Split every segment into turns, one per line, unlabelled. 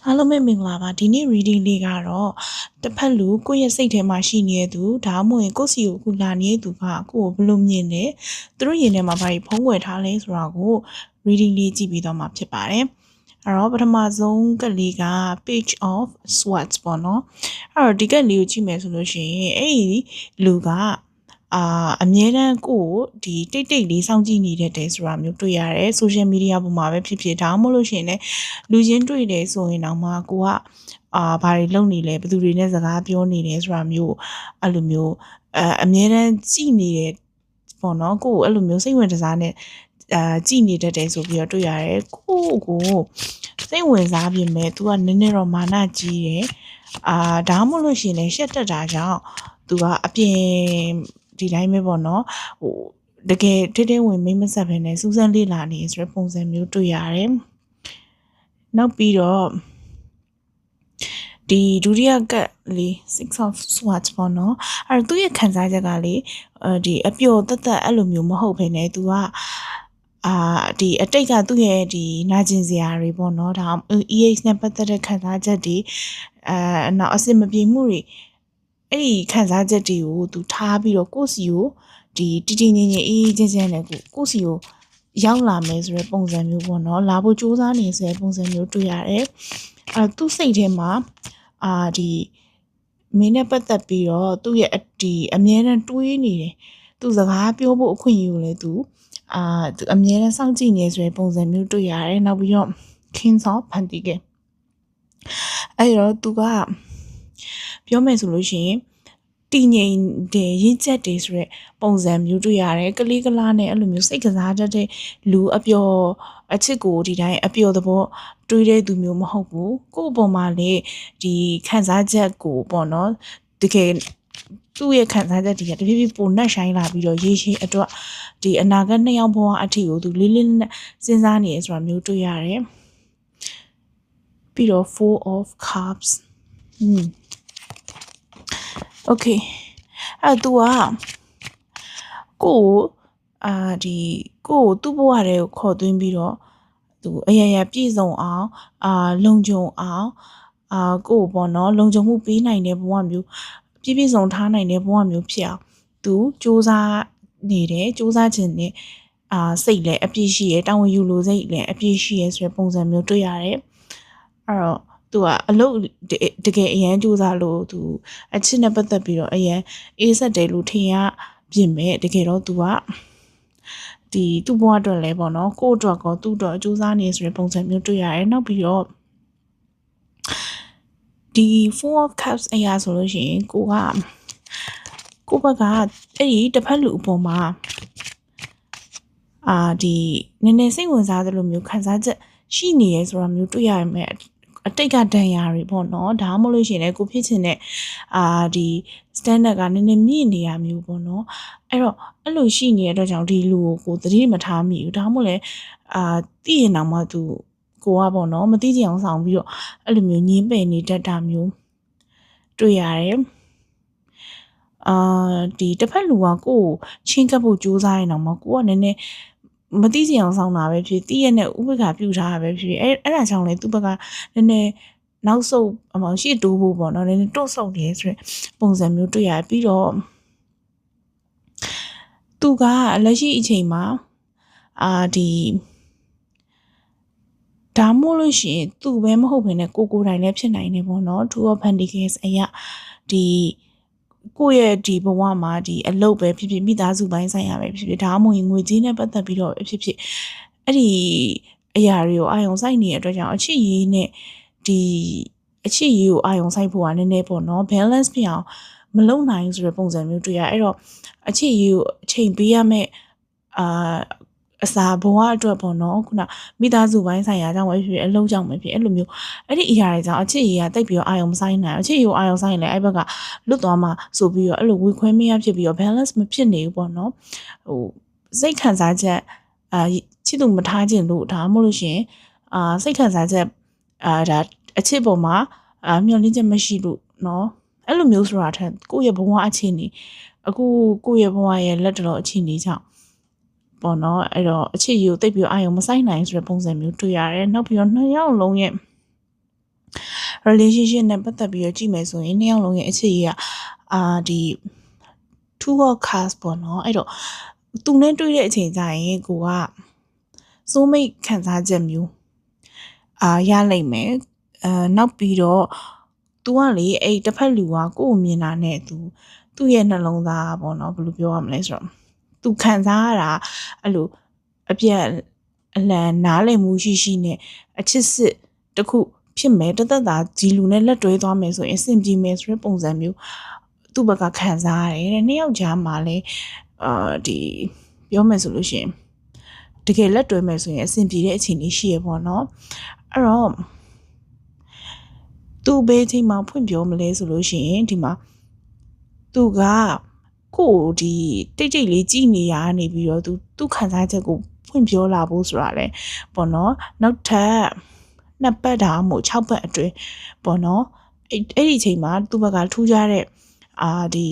အားလုံးပဲမင်္ဂလာပါဒီနေ့ reading လေးကတော့တစ်ဖက်လူကိုယ့်ရဲ့စိတ်ထဲမှာရှိနေတဲ့သူဒါမှမဟုတ်ကိုယ့်စီကိုအခုလာနေတဲ့သူကကိုယ့်ကိုဘယ်လိုမြင်လဲသူတို့ရင်ထဲမှာဘာတွေဖုံးကွယ်ထားလဲဆိုတာကို reading လေးကြည့်ပြီးတော့မှဖြစ်ပါတယ်အဲ့တော့ပထမဆုံးကလေးက page of swords ပေါ့နော်အဲ့တော့ဒီကလေးကိုကြည့်မယ်ဆိုလို့ရှိရင်အဲ့ဒီလူကအမြဲတမ်းကိုဒီတိတ်လေးစောင့်ကြည့်နေတဲ့တဲဆိုတာမျိုးတွေ့ရတယ် social media ပေါ်မှာပဲဖြစ်ဖြစ်ဒါမှမဟုတ်လို့ရှိရင်လည်းလူချင်းတွေ့တယ်ဆိုရင်တော့မှကိုကဘာတွေလုပ်နေလဲဘယ်သူတွေနဲ့စကားပြောနေလဲဆိုတာမျိုးအဲ့လိုမျိုးအမြဲတမ်းကြည့်နေတယ်ပေါ့နော်ကိုအဲ့လိုမျိုးစိတ်ဝင်စားနဲ့ကြည့်နေတတ်တယ်ဆိုပြီးတော့တွေ့ရတယ်ကိုစိတ်ဝင်စားပြင်မဲ့ तू ကနည်းနည်းတော့မာနကြီးတယ်ဒါမှမဟုတ်လို့ရှိရင်လည်းရှက်တက်တာကြောင့် तू ကအပြင်ဒီတိုင်းပဲပေါ့နော်တကယ်ထဲဝင်မိမဆက်ပဲနဲ့စူးစမ်းလေ့လာနေဆိုတဲ့ပုံစံမျိုးတွေ့ရတယ်နောက်ပြီးတော့ဒီဒုတိယကလေး six of swords ပေါ့နော်အဲ့တော့သူ့ရဲ့ခံစားချက်ကလေဒီအပျော်သက်အဲ့လိုမျိုးမဟုတ်ဘဲနဲ့ तू ကဒီအတိတ်ကသူ့ရဲ့ဒီနာကျင်စရာတွေပေါ့နော်ဒါ EH နဲ့ပတ်သက်တဲ့ခံစားချက်တွေနောက်အစင်မပြေမှုတွေအဲ့ဒီခံစားချက်တွေကို तू ထားပြီးတော့ကိုယ့်စီကိုဒီတည်ငြိမ်အေးချမ်းနဲ့ကိုယ့်စီကိုရောက်လာမယ်ဆိုတဲ့ပုံစံမျိုးပေါ့နော်လာဖို့စူးစမ်းနေဆိုတဲ့ပုံစံမျိုးတွေ့ရတယ်သူ့စိတ်ထဲမှာဒီမင်းနဲ့ပတ်သက်ပြီးတော့သူ့ရဲ့ဒီအမြဲတမ်းတွေးနေတယ်သူစကားပြောဖို့အခွင့်အရေးကိုလည်းသူအမြဲတမ်းစောင့်ကြည့်နေဆိုတဲ့ပုံစံမျိုးတွေ့ရတယ်နောက်ပြီးတော့ King of Pentacles အဲ့တော့သူကပြောမယ်ဆိုလို့ရှိရင်တည်ငြိမ်တယ်ရင့်ကျက်တယ်ဆိုတဲ့ပုံစံမျိုးတွေ့ရတယ်ကလေးကလားနဲ့အဲ့လိုမျိုးစိတ်ကစားတတ်တဲ့လူအပျော်အချစ်ကိုဒီတိုင်းအပျော်သဘောတွေးတဲ့သူမျိုးမဟုတ်ဘူးကိုယ့်အပေါ်မှာလေဒီခံစားချက်ကိုပေါ့နော်တကယ်သူ့ရဲ့ခံစားချက်တွေကတဖြည်းဖြည်းပိုနှက်ဆိုင်လာပြီးတော့ရေရှည်အတွက်ဒီအနာဂတ်နှစ်ယောက်ဘဝအထိကိုသူလေးလေးနက်စဉ်းစားနေရဆိုတာမျိုးတွေ့ရတယ်ပြီးတော့ Four of Cups Okay အဲ့သူကကိုသူ့ဘဝတွေကိုခေါ်သွင်းပြီးတော့သူအရာပြည့်စုံအောင်လုံခြုံအောင်ကိုပေါ့နော်လုံခြုံမှုပေးနိုင်တဲ့ဘဝမျိုးပြည့်စုံထားနိုင်တဲ့ဘဝမျိုးဖြစ်အောင်သူစူးစမ်းနေတယ်စူးစမ်းခြင်းနဲ့စိတ်လည်းအပြည့်ရှိရတောင်းဝန်ယူလို့စိတ်လည်းအပြည့်ရှိရဆိုတဲ့ပုံစံမျိုးတွေ့ရတယ်အဲ့တော့သူကအလုပ်တကယ်အရန်ကြိုးစားလို့သူအချစ်နဲ့ပတ်သက်ပြီးတော့အရန်အေးဆက်တယ်လို့ထင်ရပြင်မဲ့တကယ်တော့သူကဒီသူ့ဘဝအတွက်လည်းပေါ့နော်ကိုယ့်အတွက်ကောသူ့အတွက်ကြိုးစားနေဆိုတဲ့ပုံစံမျိုးတွေ့ရတယ်နောက်ပြီးတော့ဒီ Four of Cups အရာဆိုလို့ရှိရင်ကိုဘက်ကအဲ့ဒီတစ်ဖက်လူအပေါ်မှာဒီနည်းနည်းစိတ်ဝင်စားသလိုမျိုးခံစားချက်ရှိနေရဲဆိုတာမျိုးတွေ့ရမယ်အတိတ်ကဒဏ်ရာတွေပေါ့နော်ဒါမှမဟုတ်လို့ရှိရင်လည်းကိုဖြစ်ချင်တဲ့ဒီ standard ကနည်းနည်းမြင့်နေရမျိုးပေါ့နော်အဲ့တော့အဲ့လိုရှိနေတဲ့အတွက်ကြောင့်ဒီလူကိုသတိမထားမိဘူးဒါမှမဟုတ်လည်းသိရင်တော့မှသူကိုကပေါ့နော်မသိချင်အောင်ဆောင်ပြီးတော့အဲ့လိုမျိုးညင်းပယ်နေတတ်တာမျိုးတွေ့ရတယ်ဒီတစ်ဖက်လူကကိုယ်ချင်းကပ်ဖို့ကြိုးစားရင်တော့မှကိုကနည်းနည်းမသိချင်အောင်ဆောင်တာပဲဖြစ်တည့်ရနဲ့ဥပက္ခပြုထားတာပဲဖြစ်အဲ့ဒါကြောင့်လေသူ့ဘက်ကနည်းနည်းနောက်ဆုတ်ရှေ့တိုးဖို့ပေါ့နော်နည်းနည်းတွန့်ဆုတ်နေဆိုတဲ့ပုံစံမျိုးတွေ့ရပြီးတော့သူကလက်ရှိအချိန်မှာဒီဒါမှမဟုတ်လို့ရှိရင်သူပဲမဟုတ်ဘဲနဲ့ကိုယ်တိုင်လည်းဖြစ်နိုင်တယ်ပေါ့နော် Two of Pentacles အရာဒီကိုယ့်ရဲ့ဒီဘဝမှာဒီအလုပ်ပဲဖြစ်ဖြစ်မိသားစုပိုင်းဆိုင်ရာပဲဖြစ်ဖြစ်ဒါမှမဟုတ်ငွေကြေးနဲ့ပတ်သက်ပြီးတော့ဖြစ်ဖြစ်အဲ့ဒီအရာတွေကိုအာရုံစိုက်နေတဲ့အတွက်ကြောင့်အချစ်ရေးနဲ့ဒီအချစ်ရေးကိုအာရုံစိုက်ဖို့ကနည်းနည်းပေါ့နော် balance ဖြစ်အောင်မလုပ်နိုင်ဆိုတဲ့ပုံစံမျိုးတွေ့ရအဲ့တော့အချစ်ရေးကိုအချိန်ပေးရမယ့်အစာဘဝအတွက်ပေါ့နော်ခုနမိသားစုပိုင်းဆိုင်ရာကြောင့်ပဲဖြစ်အလုပ်ကြောင့်ပဲဖြစ်အဲ့လိုမျိုးအဲ့ဒီအရာတွေကြောင့်အချစ်ရေးကတိတ်ပြီးတော့အာရုံမဆိုင်နိုင်အချစ်ရေးကိုအာရုံဆိုင်ရင်လည်းအဲ့ဘက်ကလွတ်သွားမှဆိုပြီးတော့အဲ့လိုဝေခွဲမရဖြစ်ပြီးတော့ balance မဖြစ်နေဘူးပေါ့နော်စိတ်ခံစားချက်ချစ်သူမထားခြင်းလို့ဒါမှမဟုတ်လို့ရှင်စိတ်ခံစားချက်ဒါအချစ်ပေါ်မှာမျှော်လင့်ချက်မရှိလို့နော်အဲ့လိုမျိုးဆိုတာထက်ကိုယ့်ရဲ့ဘဝအခြေအနေအခုကိုယ့်ရဲ့ဘဝရဲ့လက်တော်အခြေအနေကြောင့်ပေါ့နော်အဲ့တော့အချစ်ကြီးကိုတိတ်ပြီးအာရုံမဆိုင်နိုင်ဆိုတဲ့ပုံစံမျိုးတွေ့ရတယ်နောက်ပြီးတော့နှစ်ယောက်လုံးရဲ့ relationship နဲ့ပတ်သက်ပြီးတော့ကြည့်မယ်ဆိုရင်နှစ်ယောက်လုံးရဲ့အခြေအရဒီ two of cards ပေါ့နော်အဲ့တော့သူနဲ့တွေ့တဲ့အချိန်ကျရင်ကိုက soulmate ခံစားချက်မျိုးရလိုက်မယ်နောက်ပြီးတော့ तू ကလေအဲ့တစ်ဖက်လူကကိုယ့်ကိုမြင်တာနဲ့ သူ့ရဲ့နှလုံးသားပေါ့နော်ဘယ်လိုပြောရမလဲဆိုတော့ तू ခံစားရတာအဲ့လိုအပြတ်အလံနားလည်မှုရှိနဲ့အချစ်စစ်တစ်ခုဖြစ်မယ်တသက်တာဒီလူနဲ့လက်တွဲသွားမယ်ဆိုရင်အဆင်ပြေမယ်ဆိုတဲ့ပုံစံမျိုးသူ့ဘက်ကခံစားရတယ်တဲ့နှစ်ယောက်ကြားမှာလဲဒီပြောမယ်ဆိုလို့ရှိရင်တကယ်လက်တွဲမယ်ဆိုရင်အဆင်ပြေတဲ့အခြေအနေရှိရပေါ့နော်အဲ့တော့သူ့ဘေးချိန်မှာဖွင့်ပြောမလဲဆိုလို့ရှိရင်ဒီမှာသူကကိုဒီတိတ်တိတ်လေးကြည်နေရနေပြီးတော့သူခံစားချက်ကိုဖွင့်ပြောလာဖို့ဆိုတာလဲပေါ့နော်နောက်ထပ်2ပတ်ဒါမှမဟုတ်6ပတ်အတွင်းပေါ့နော်အဲ့ဒီအချိန်မှာသူ့ဘက်ကထူးခြားတဲ့ဒီ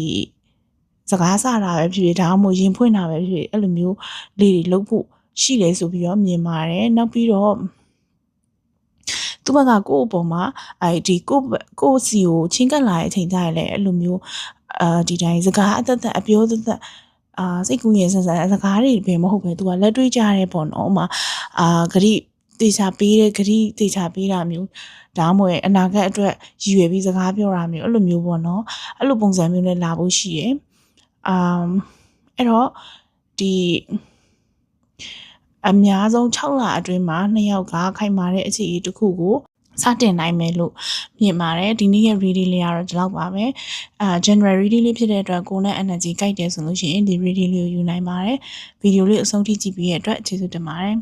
စကားစတာပဲဖြစ်ဖြစ်ဒါမှမဟုတ်ရင်ဖွင့်တာပဲဖြစ်ဖြစ်အဲ့လိုမျိုးလေးတွေလုပ်ဖို့ရှိတယ်ဆိုပြီးတော့မြင်ပါတယ်နောက်ပြီးတော့သူ့ဘက်ကကိုယ့်အပေါ်မှာဒီကိုစီကိုချင်းကပ်လာတဲ့အချိန်ကျရင်လည်းအဲ့လိုမျိုးဒီတိုင်းစကားအသက်အပြောသက်စိတ်ကူးရင်ဆန်ဆန်စကားတွေပဲမဟုတ်ပဲသူကလက်တွေ့ကြရဲပေါ့နော်ဥမာဂရိတေချာပေးတဲ့ဂရိတေချာပေးတာမျိုးဒါမှမဟုတ်အနာဂတ်အတွက်ရည်ရွယ်ပြီးစကားပြောတာမျိုးအဲ့လိုမျိုးပေါ့နော်အဲ့လိုပုံစံမျိုးနဲ့လာဖို့ရှိတယ်အဲ့တော့ဒီအများဆုံး6လအတွင်းမှာ2ယောက်ကခိုင်မာတဲ့အခြေအနေတစ်ခုကိုစတင်နိုင်မယ်လို့မြင်ပါတယ်ဒီနေ့ရဲ့ reading လေးကတော့ဒီလောက်ပါပဲgeneral reading လေးဖြစ်တဲ့အတွက်ကိုယ်နဲ့ energy ကြိုက်တယ်ဆိုလို့ရှိရင်ဒီ reading လေးကိုယူနိုင်ပါတယ်ဗီဒီယိုလေးအဆုံးထိကြည့်ပြီးတဲ့အတွက်ကျေးဇူးတင်ပါတယ်